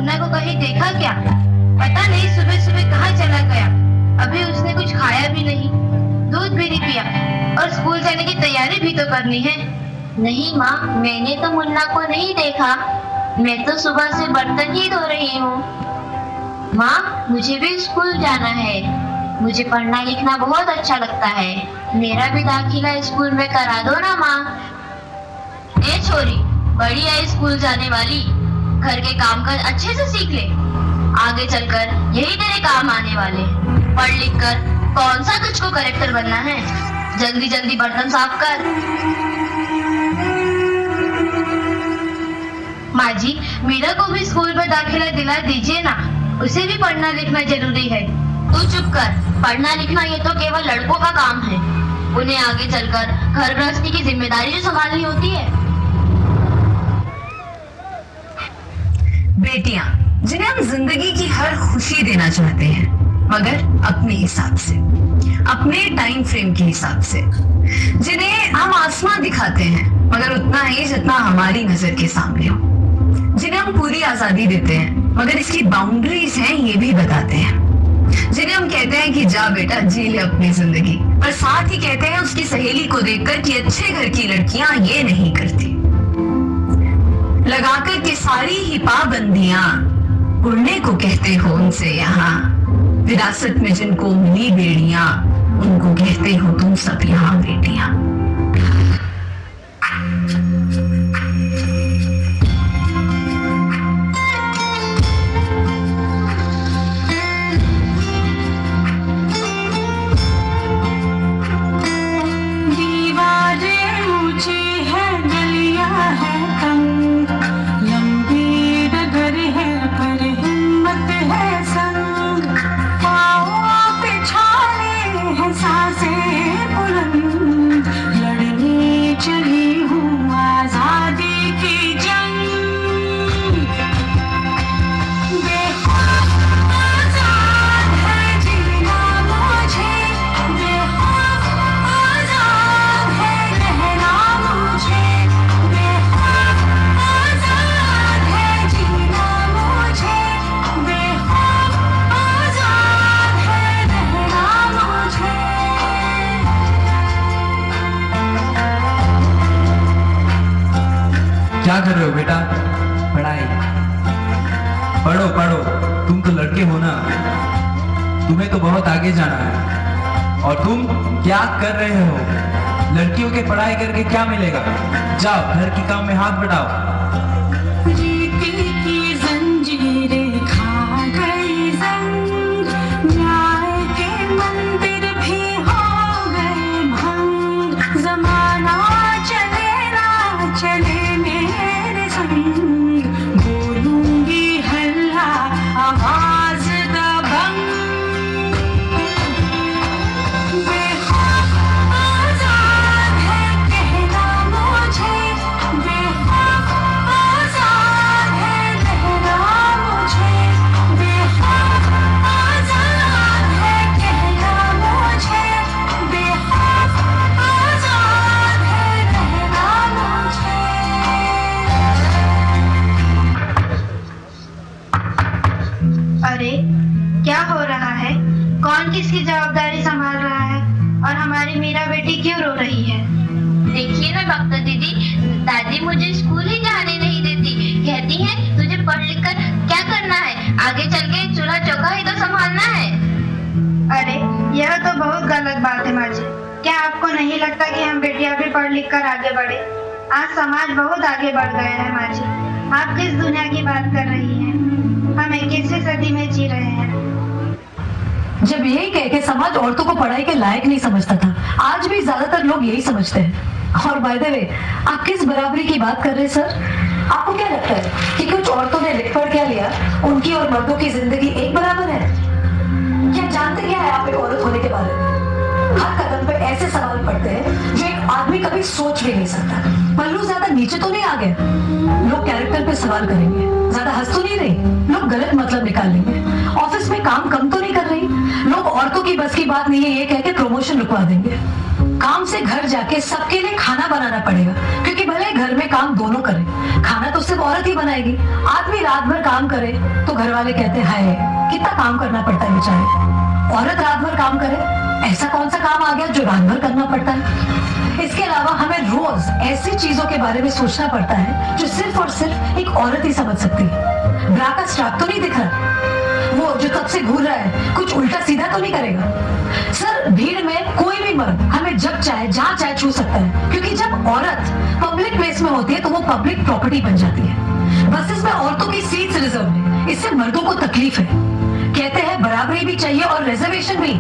मुन्ना को कहीं देखा क्या? पता नहीं सुबह सुबह कहाँ चला गया। अभी उसने कुछ खाया भी नहीं, दूध भी नहीं पिया और स्कूल जाने की तैयारी भी तो करनी है। नहीं माँ, मैंने तो मुन्ना को नहीं देखा। मैं तो सुबह से बर्तन ही धो रही हूँ। माँ, मुझे भी स्कूल जाना है। मुझे पढ़ना लिखना बहुत अच्छा लगता है। मेरा भी दाखिला स्कूल में करा दो ना माँ। ए छोरी, बड़ी है स्कूल जाने वाली, घर के काम काज अच्छे से सीख ले। आगे चलकर यही तेरे काम आने वाले। पढ़ लिख कर कौन सा तुझको कलेक्टर बनना है? जल्दी जल्दी बर्तन साफ कर। माँ जी, मीरा को भी स्कूल में दाखिला दिला दीजिए ना, उसे भी पढ़ना लिखना जरूरी है। तू चुप कर। पढ़ना लिखना ये तो केवल लड़कों का काम है। उन्हें आगे चलकर घर गृहस्थी की जिम्मेदारी जो संभालनी होती है। बेटियां जिन्हें हम जिंदगी की हर खुशी देना चाहते हैं, मगर अपने हिसाब से, अपने टाइम फ्रेम के हिसाब से, जिन्हें हम आसमां दिखाते हैं मगर उतना ही जितना हमारी नजर के सामने हो, जिन्हें हम पूरी आजादी देते हैं मगर इसकी बाउंड्रीज हैं ये भी बताते हैं, जिन्हें हम कहते हैं कि जा बेटा जी ले अपनी जिंदगी, पर साथ ही कहते हैं उसकी सहेली को देखकर कि अच्छे घर की लड़कियां ये नहीं करती। लगाकर के सारी ही पाबंदियां उड़ने को कहते हो उनसे यहाँ, विरासत में जिनको मिली बेड़ियां उनको कहते हो तुम सब यहाँ बेटियां। क्या कर रहे हो बेटा? पढ़ाई पढ़ो पढ़ो, तुम तो लड़के हो ना, तुम्हें तो बहुत आगे जाना है। और तुम क्या कर रहे हो? लड़कियों के पढ़ाई करके क्या मिलेगा? जाओ घर की काम में हाथ बढ़ाओ। क्या हो रहा है? कौन किसकी जवाबदारी संभाल रहा है? और हमारी मीरा बेटी क्यों रो रही है? देखिए ना डॉक्टर दीदी, दादी मुझे स्कूल ही जाने नहीं देती। कहती है तुझे पढ़ लिख कर क्या करना है, आगे चल के चूल्हा चौका ही तो संभालना है। अरे यह तो बहुत गलत बात है माँ जी। क्या आपको नहीं लगता कि हम बेटियां भी पढ़ लिख कर आगे बढ़े? आज समाज बहुत आगे बढ़ गया है माँ जी। आप किस दुनिया की बात कर रही हैं? हम 21वीं सदी में जी रहे हैं। जब यही कह के समाज औरतों को पढ़ाई के लायक नहीं समझता था, आज भी ज्यादातर लोग यही समझते हैं। और बाय द वे, आप किस बराबरी की बात कर रहे हैं सर? आपको क्या लगता है कि कुछ औरतों ने लिख पढ़ क्या लिया, उनकी और मर्दों की जिंदगी एक बराबर है? क्या जानते क्या है आप एक औरत होने के बारे में? हर कदम पे ऐसे सवाल पड़ते हैं जो एक आदमी कभी सोच भी नहीं सकता। पल्लू ज्यादा नीचे तो नहीं आ गए? लोग कैरेक्टर पे सवाल करेंगे। ज्यादा हंस तो नहीं रही? लोग गलत मतलब निकाल लेंगे। ऑफिस में काम कम तो नहीं कर रही? लोग औरतों की बस की बात नहीं है ये कह के प्रमोशन रुकवा देंगे। काम से घर जाके सबके लिए खाना बनाना पड़ेगा, क्योंकि भले घर में काम दोनों करें, खाना तो सिर्फ औरत औरत ही बनाएगी। आदमी रात भर काम करे तो घर वाले कहते हैं हाय कितना काम करना पड़ता है बेचारे। औरत रात भर काम करे, ऐसा कौन सा काम आ गया जो रात भर करना पड़ता है। इसके अलावा हमें रोज ऐसी चीजों के बारे में सोचना पड़ता है जो सिर्फ और सिर्फ एक औरत ही समझ सकती है। ब्रा का स्ट्रैप तो नहीं दिख रहा, वो जो तब से घूर रहा है कुछ उल्टा सीधा तो नहीं करेगा। सर भीड़ में कोई भी मर्द हमें जब चाहे जहां चाहे छू सकता है, क्योंकि जब औरत पब्लिक प्लेस में होती है तो वो पब्लिक प्रॉपर्टी बन जाती है। बसेस में औरतों की सीट्स रिजर्व है, इससे मर्दों को तकलीफ है। कहते हैं बराबरी भी चाहिए और रिजर्वेशन भी।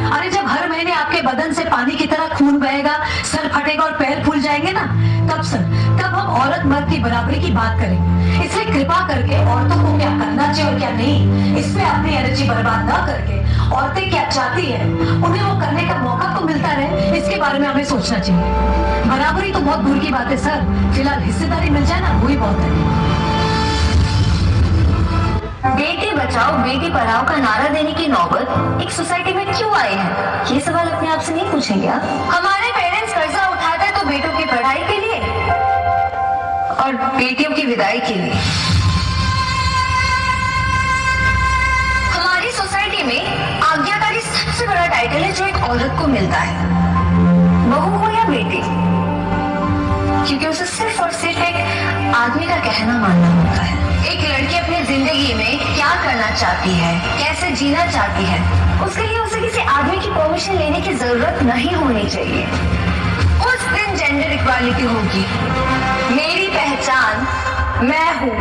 अरे जब हर महीने आपके बदन से पानी की तरह खून बहेगा, सर फटेगा और पैर फूल जाएंगे ना, तब हम औरत मर्द की बराबरी की बात करेंगे। इसलिए कृपा करके औरतों को क्या करना चाहिए और क्या नहीं, इस पे अपनी एनर्जी बर्बाद ना करके औरतें क्या चाहती है उन्हें वो करने का मौका तो मिलता रहे, इसके बारे में हमें सोचना चाहिए। बराबरी तो बहुत दूर की बात है सर, फिलहाल हिस्सेदारी मिल जाए ना वही बहुत है। बेटी बचाओ बेटी पढ़ाओ का नारा देने की नौबत एक सोसाइटी में क्यों आई है, ये सवाल अपने आप से नहीं पूछेंगे आप? हमारे पेरेंट्स कर्जा उठाते तो बेटों की पढ़ाई के लिए और बेटियों की विदाई के लिए। हमारी सोसाइटी में आज्ञाकारी सबसे बड़ा टाइटल है जो एक औरत को मिलता है, बहू हो या बेटी, क्योंकि उसे सिर्फ और सिर्फ एक आदमी का कहना मानना होता है। एक लड़की अपनी जिंदगी में क्या करना चाहती है, कैसे जीना चाहती है, उसके लिए उसे किसी आदमी की परमिशन लेने की जरूरत नहीं होनी चाहिए। उस दिन जेंडर इक्वालिटी होगी। मेरी पहचान मैं हूँ,